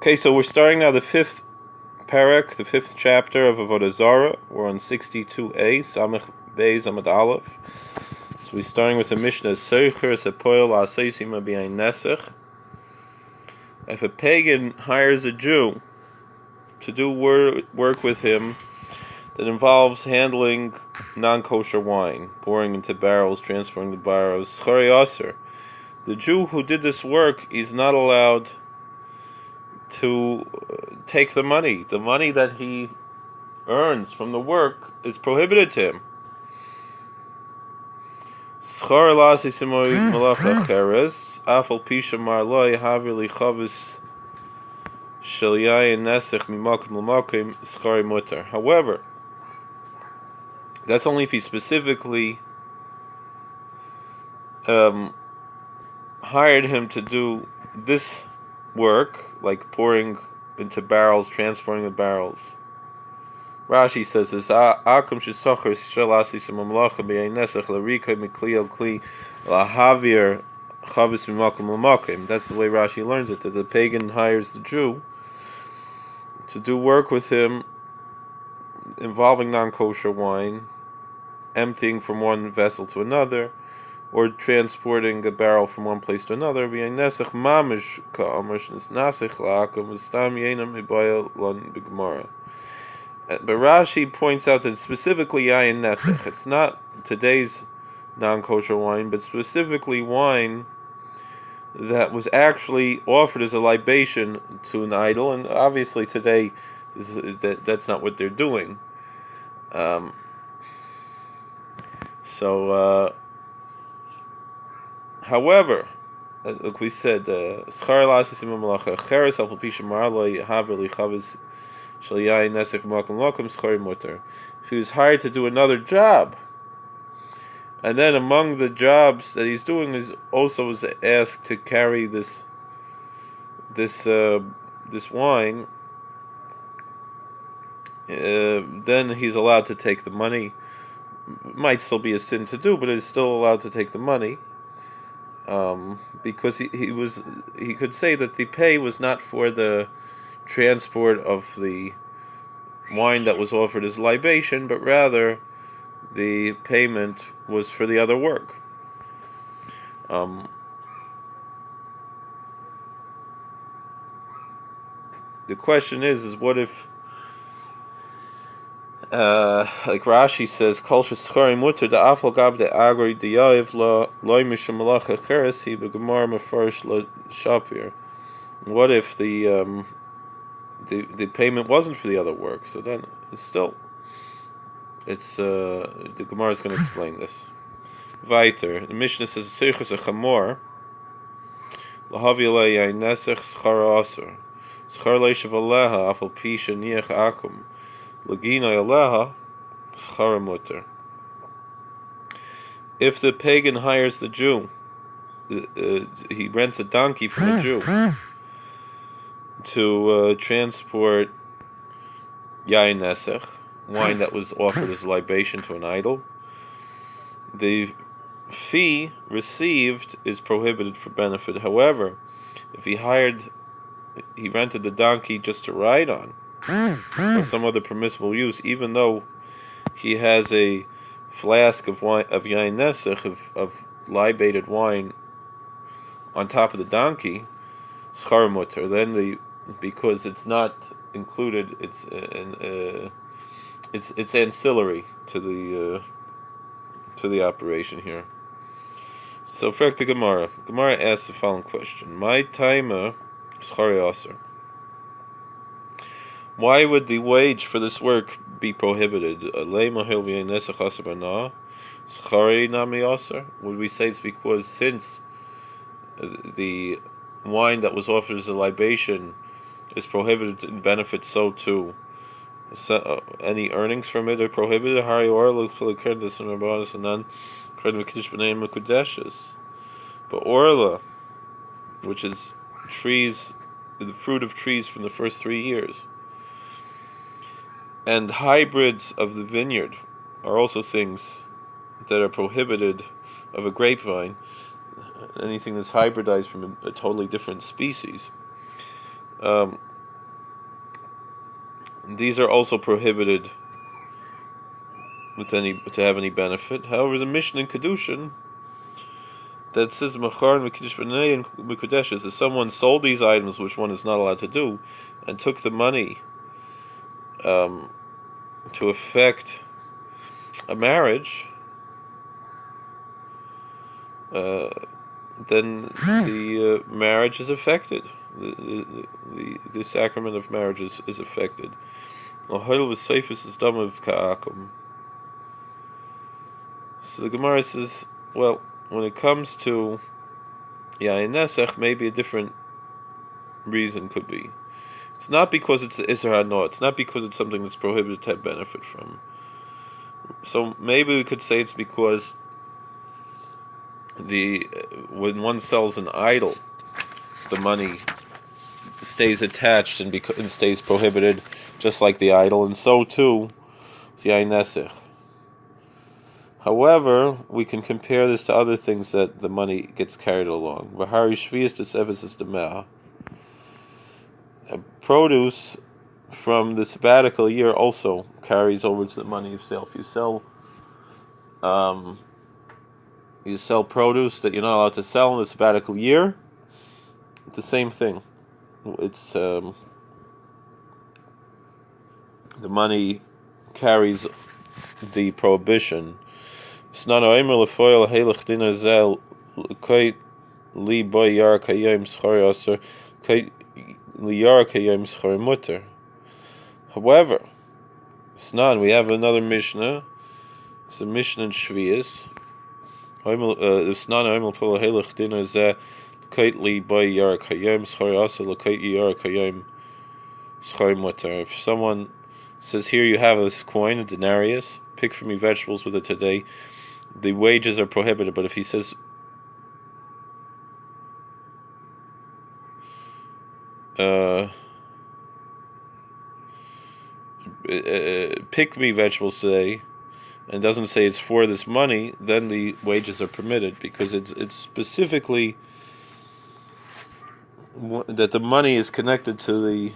Okay, so we're starting now the fifth parak, the fifth chapter of Avodah Zarah. We're on 62a, Samech Beis Amud Aleph. So we're starting with the Mishnah, Seicher Sepoil Aseisim Abiyain Nesech. If a pagan hires a Jew to do work with him that involves handling non-kosher wine, pouring into barrels, transporting the barrels, Schari Aser, the Jew who did this work is not allowed to take the money. The money that he earns from the work is prohibited to him. Schar lasi simoi malacha cheres, afal pisha marloi havili chavis shel yayin nesech mimakim l'makim schari mutter. However, that's only if he specifically hired him to do this work, like pouring into barrels, transporting the barrels. Rashi says this: "Akum shesocher shalasi semamlacha b'yeinesach larika mikli al kli lahavir chavis mimakim l'makim." That's the way Rashi learns it. That the pagan hires the Jew to do work with him involving non-kosher wine, emptying from one vessel to another, or transporting a barrel from one place to another. B'yeinesach mamish ka'amrish nisnasich la'akum v'stam yenam ibayel lan b'gemara. But Rashi points out that specifically yayin nesech. It's not today's non-kosher wine, but specifically wine that was actually offered as a libation to an idol. And obviously today, that's not what they're doing. However, like we said, schar la'asim malacha cheres al pisha marloi haver li chavis. If he was hired to do another job, and then among the jobs that he's doing is also was asked to carry this wine, then he's allowed to take the money. It might still be a sin to do, but he's still allowed to take the money, because he could say that the pay was not for the transport of the wine that was offered as libation, but rather the payment was for the other work. The question is what if, like Rashi says, Kol sheschari mutter da afal gab de agri de yav la loy mishum malacha cheresi begemar mefarish la shapir. What if the payment wasn't for the other work? So then the Gemara is going to explain this. Weiter, the Mishnah says seichus a chamor lahavi alei nesech schar aser schar leishav aleha afal pisha niach akum lagina aleha schar mutter. If the pagan hires the Jew, he rents a donkey from a Jew to transport yayin nesech, wine that was offered as a libation to an idol, the fee received is prohibited for benefit. However, if he rented the donkey just to ride on, or some other permissible use, even though he has a flask of wine of yayin nesech of libated wine on top of the donkey, schar mutter, then because it's not included, it's ancillary to the operation here. So, fact the Gemara asks the following question: My timer schari aser. Why would the wage for this work be prohibited? Would we say it's because since the wine that was offered as a libation is prohibited and benefits, so too any earnings from it are prohibited? But orla, which is trees, the fruit of trees from the first 3 years, and hybrids of the vineyard are also things that are prohibited of a grapevine. Anything that's hybridized from a totally different species. these are also prohibited with to have any benefit. However, the Mishnah in Kedushin that says Machar and Mekiddush B'nei and Mekudeshes, if someone sold these items, which one is not allowed to do, and took the money to effect a marriage, then the marriage is affected. The sacrament of marriage is affected. So the Gemara says, well, when it comes to Yain Nesech, maybe a different reason could be. It's not because it's Isser HaNo, it's not because it's something that's prohibited to have benefit from. So maybe we could say it's because when one sells an idol, the money stays attached and stays prohibited, just like the idol, and so too the Yain Nesech. However, we can compare this to other things that the money gets carried along. Produce from the sabbatical year also carries over to the money of sale. If you sell produce that you're not allowed to sell in the sabbatical year, it's the same thing. It's the money carries the prohibition. Snan oimer lefoil heilig dinner zel kait li boy yar kayem schar aser kait li yar kayem schar mutter. However, Snan, we have another Mishnah. It's a Mishnah in Shvius. Snan oimer lefoil heilig dinner zel kait li boy yar kayem schar aser kait yar kayem schar mutter. If someone says, here you have this coin, a denarius, pick for me vegetables with it today, the wages are prohibited. But if he says, pick me vegetables today, and doesn't say it's for this money, then the wages are permitted, because it's specifically that the money is connected to the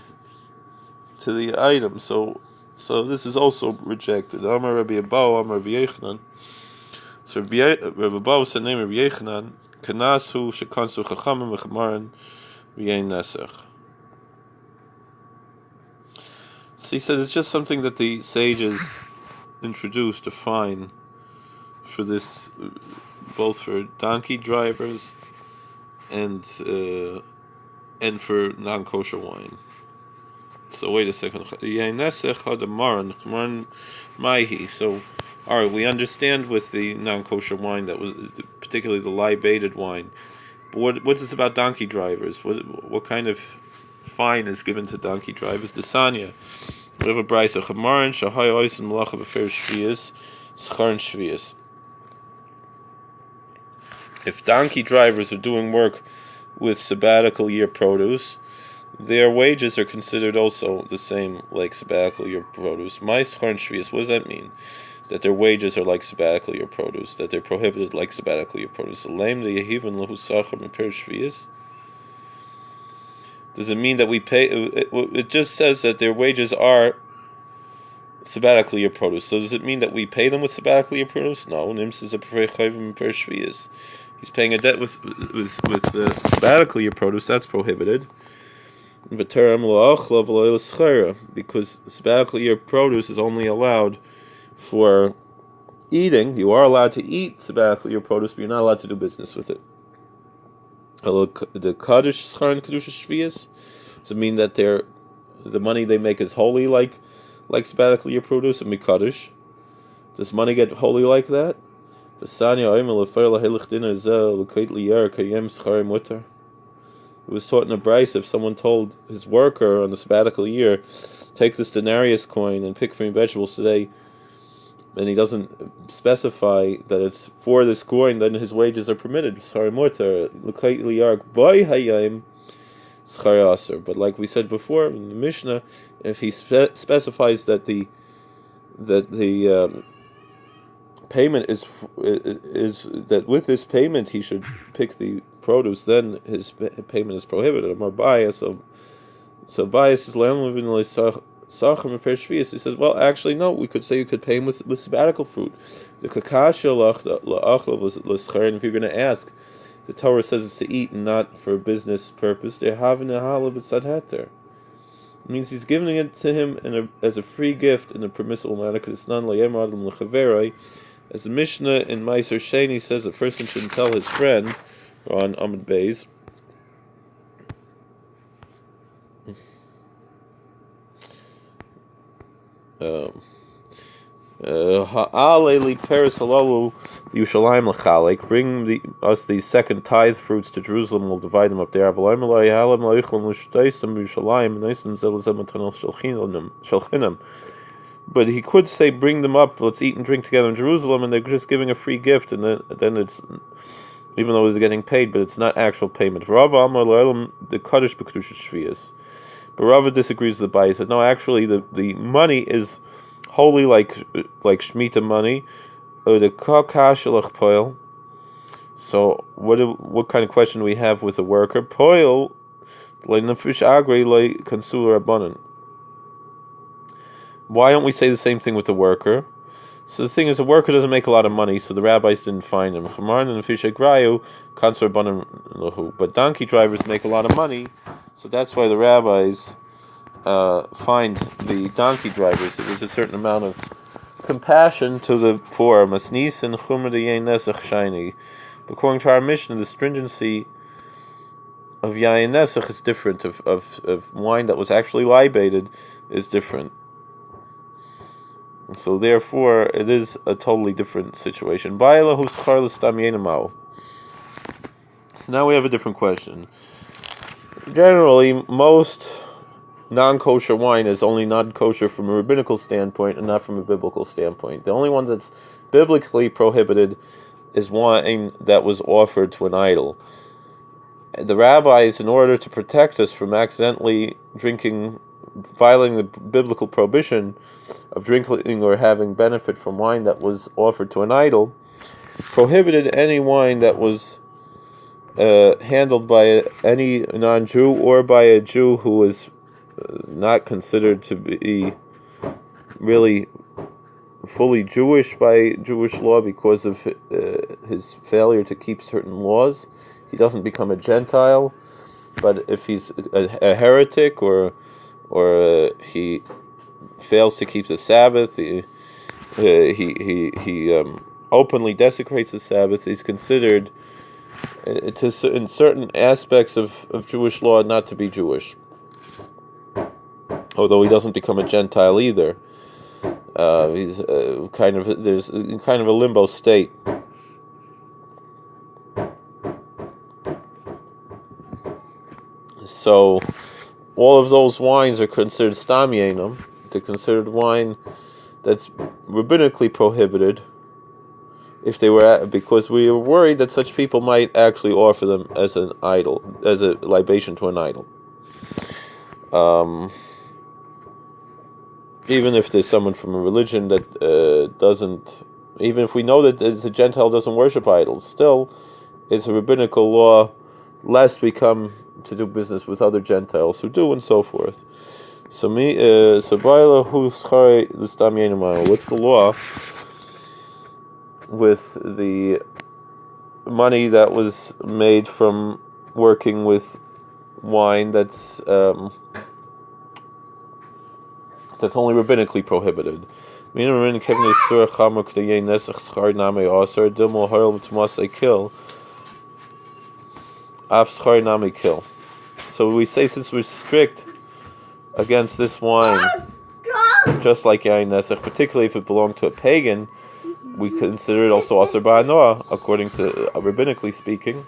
item. So this is also rejected. Amar Rabbi Abba, Amar Rabbi Yechanan. So Rabbi Abba said, name Rabbi Yechanan, Kanasu shekansu chachamim v'chamaran v'yein nesech. So he says it's just something that the sages introduced to fine for this, both for donkey drivers and for non-kosher wine. So wait a second. So, all right, we understand with the non-kosher wine that was particularly the libated wine. But what's this about donkey drivers? What kind of fine is given to donkey drivers? The Sanya, whatever brayso chamarin shahay oisin malacha b'fer shvius schar shvius. If donkey drivers are doing work with sabbatical year produce, their wages are considered also the same like sabbatical year produce. My schar shvius. What does that mean? That their wages are like sabbatical year produce, that they're prohibited like sabbatical year produce. Does it mean that we pay? It just says that their wages are sabbatical year produce. So does it mean that we pay them with sabbatical year produce? No. He's paying a debt with sabbatical year produce. That's prohibited. Because sabbatical year produce is only allowed for eating. You are allowed to eat sabbatical year produce, but you're not allowed to do business with it. The kaddish schar and kedusha shvius, does it mean that the money they make is holy like sabbatical year produce and mikaddish? Does money get holy like that? The sanya oimel lefer lahelich dinner zel lekait liyar kayem schar mutter. It was taught in a brayso, if someone told his worker on the sabbatical year, take this denarius coin and pick for me vegetables today, and he doesn't specify that it's for this coin, then his wages are permitted. But like we said before in the Mishnah, if he specifies that the payment is that with this payment he should pick the produce, then his payment is prohibited. More bias, so bias is Sachem repair Shvius. He says, well, actually, no. We could say you could pay him with sabbatical fruit. The kakasha la'achla was l'schar. And if you're going to ask, the Torah says it's to eat and not for a business purpose. They're having a halal b'tzad heter. It means he's giving it to him as a free gift in a permissible manner. Because it's not layem adam lechaveroi. As the Mishnah in Meiser Sheni says, a person shouldn't tell his friend, or on Amud Beis, bring us these second tithe fruits to Jerusalem, we'll divide them up there. But he could say, bring them up, let's eat and drink together in Jerusalem, and they're just giving a free gift, and then it's, even though he's getting paid, but it's not actual payment. But Rava disagrees with the Bai. He said, no, actually, the money is wholly like Shemitah money, or the Kakashalach Poil. So, what kind of question do we have with a worker? Poil, like Nafish Agri, like Consular Abanan. Why don't we say the same thing with the worker? So the thing is, the worker doesn't make a lot of money, so the rabbis didn't find him. But donkey drivers make a lot of money, so that's why the rabbis find the donkey drivers. There's a certain amount of compassion to the poor. According to our Mishnah, the stringency of yayin nesach is different. Of wine that was actually libated is different. So therefore, it is a totally different situation. So now we have a different question. Generally, most non-kosher wine is only non-kosher from a rabbinical standpoint and not from a biblical standpoint. The only one that's biblically prohibited is wine that was offered to an idol. The rabbis, in order to protect us from accidentally violating the biblical prohibition of drinking or having benefit from wine that was offered to an idol, prohibited any wine that was handled by any non-Jew or by a Jew who was not considered to be really fully Jewish by Jewish law because of his failure to keep certain laws. He doesn't become a Gentile, but if he's a heretic or he fails to keep the Sabbath, he openly desecrates the Sabbath, he's considered in certain aspects of Jewish law not to be Jewish, although he doesn't become a Gentile either. He's there's kind of a limbo state. So all of those wines are considered stam yenim. They're considered wine that's rabbinically prohibited if they were, because we are worried that such people might actually offer them as an idol, as a libation to an idol. Even if there's someone from a religion that doesn't, even if we know that as a Gentile doesn't worship idols, still it's a rabbinical law lest we come to do business with other Gentiles who do, and so forth. So what's the law with the money that was made from working with wine that's only rabbinically prohibited? Kill. So we say, since we're strict against this wine, just like yain nesach, particularly if it belonged to a pagan, we consider it also aser ba'anoah, according to rabbinically speaking.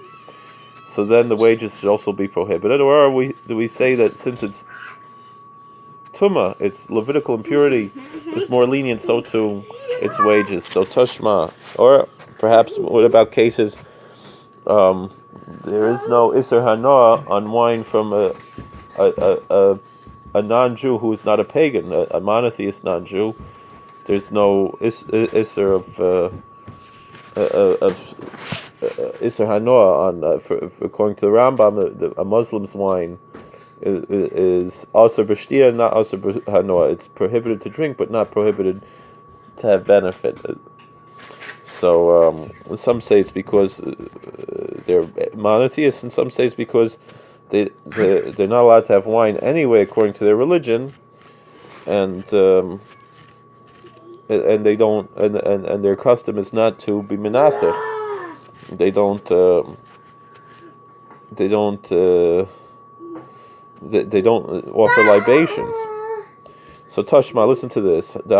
So then the wages should also be prohibited. Or do we say that since it's tumah, it's Levitical impurity, is more lenient, so too its wages. So tashma. Or perhaps, what about cases there is no iser hanoah on wine from a non-Jew who is not a pagan, a monotheist non-Jew? There's no iser of iser hanoah on according to the Rambam, a Muslim's wine is also b'shtia, not also b'hanoah. It's prohibited to drink, but not prohibited to have benefit. So some say it's because they're monotheists, and some say it's because they're not allowed to have wine anyway, according to their religion, and they don't, and their custom is not to be menasech. They don't. They don't. They don't offer libations. So Tashma, listen to this. There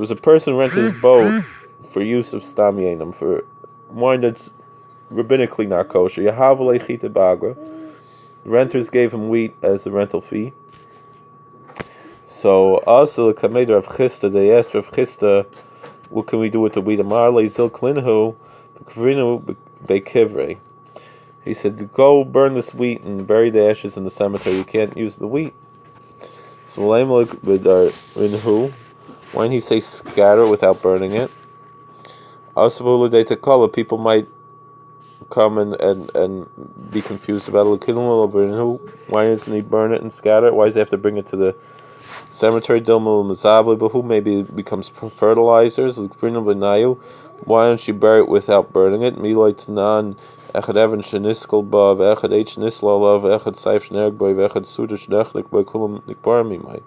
was a person who rented his boat for use of stam yenam, for wine that's rabbinically not kosher. The renters gave him wheat as the rental fee. So also the Kameder of Chista, they asked Rav Chista, what can we do with the wheat? Amarle zil klinhu, the kvrinu bekivre. He said, go burn this wheat and bury the ashes in the cemetery. You can't use the wheat. So why didn't he say scatter without burning it? People might come and be confused about it. Why doesn't he burn it and scatter it? Why does he have to bring it to the cemetery? But who maybe becomes fertilizers? Why don't you bury it without burning it? Echad Evan Sheniskal Ba, Echad H Nislalav, Echad Saif Shnerg Boy, Echad Sudish Nechlik Boy Kulam Nikbarmi Mai.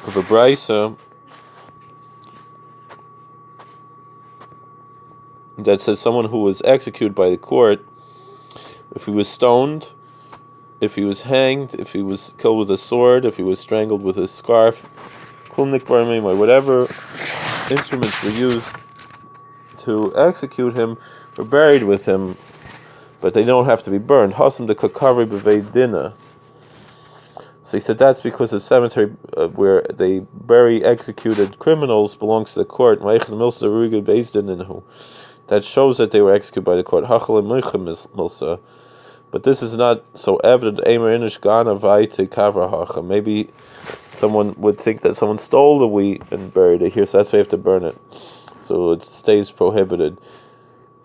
Of a Brisa that says someone who was executed by the court, if he was stoned, if he was hanged, if he was killed with a sword, if he was strangled with a scarf, Kulam Nikbarmi Mai, whatever instruments were used to execute him, were buried with him, but they don't have to be burned. Hasam de kakari b'vei dina. So he said that's because the cemetery where they bury executed criminals belongs to the court. That shows that they were executed by the court. But this is not so evident. Maybe someone would think that someone stole the wheat and buried it here, so that's why you have to burn it. So it stays prohibited.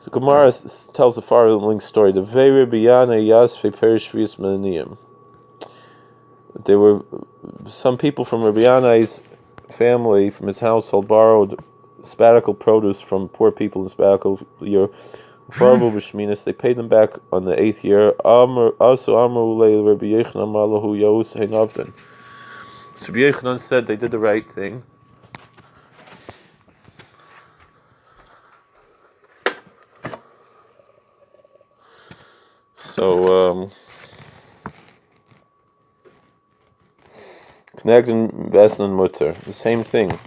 So Gemara tells the following story: the Ve'er Biyana Yasfe Perish Maniyim. There were some people from Rabbi Yanai's family, from his household, borrowed sabbatical produce from poor people in the sabbatical year. They paid them back on the 8th year. So Rabbi Yochanan said they did the right thing. So, Knegden Besnan Mutter, the same thing.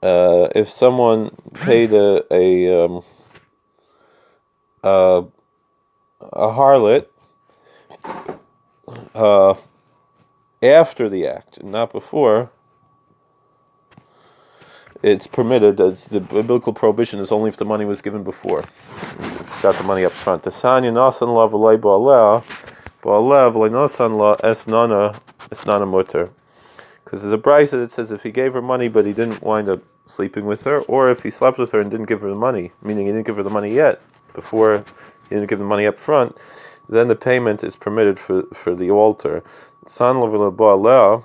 If someone paid a harlot after the act, and not before, it's permitted. The biblical prohibition is only if the money was given before. Got the money up front. The Sanya Nasan La V'lay Ba'aleh V'lay Nasan La Esnana Mutter. Because there's a brisa that says if he gave her money but he didn't wind up sleeping with her, or if he slept with her and didn't give her the money, meaning he didn't give her the money yet, before he didn't give the money up front, then the payment is permitted for the altar. San La V'lay Ba'aleh,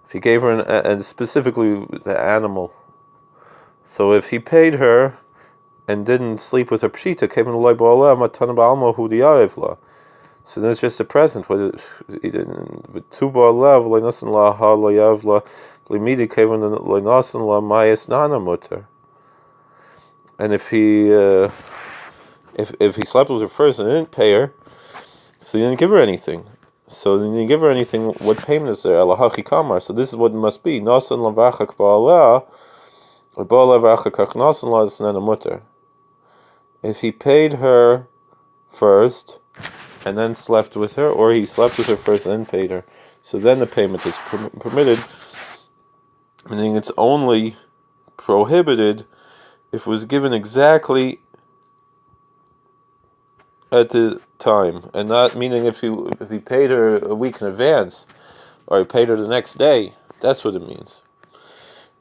if he gave her and specifically the animal. So if he paid her and didn't sleep with her pshita, so then it's just a present. And if he slept with her first and didn't pay her, so he didn't give her anything. So then you give her anything, what payment is there? So this is what it must be. If he paid her first and then slept with her, or he slept with her first and then paid her, so then the payment is permitted, meaning it's only prohibited if it was given exactly at the time, and not meaning if he paid her a week in advance, or he paid her the next day. That's what it means.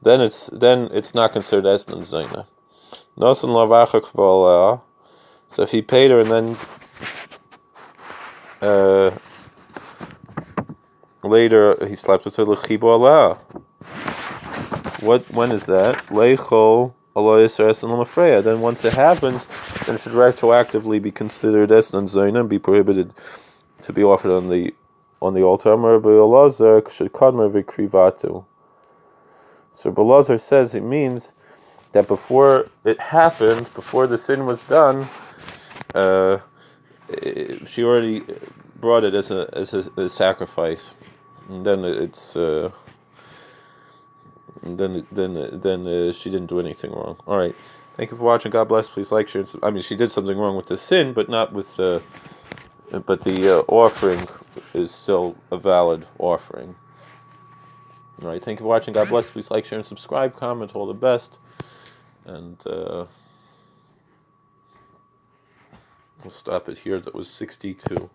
Then it's not considered esnan zayna. Nosan lavacha k'baleh. So if he paid her and then later he slept with her l'chibo aleh. When is that? Leichol aloy yisrael and l'mafreya. Then once it happens, then it should retroactively be considered esnan zayna and be prohibited to be offered on the altar. Amar B'Elazar k'shad kadma v'krivatu. So Belazar says it means that before it happened, before the sin was done, she already brought it as a sacrifice, and then it's then she didn't do anything wrong. All right, thank you for watching. God bless. Please like, share. I mean, she did something wrong with the sin, but not with but the offering is still a valid offering. All right, thank you for watching. God bless. Please like, share, and subscribe. Comment. All the best. And we'll stop it here. That was 62.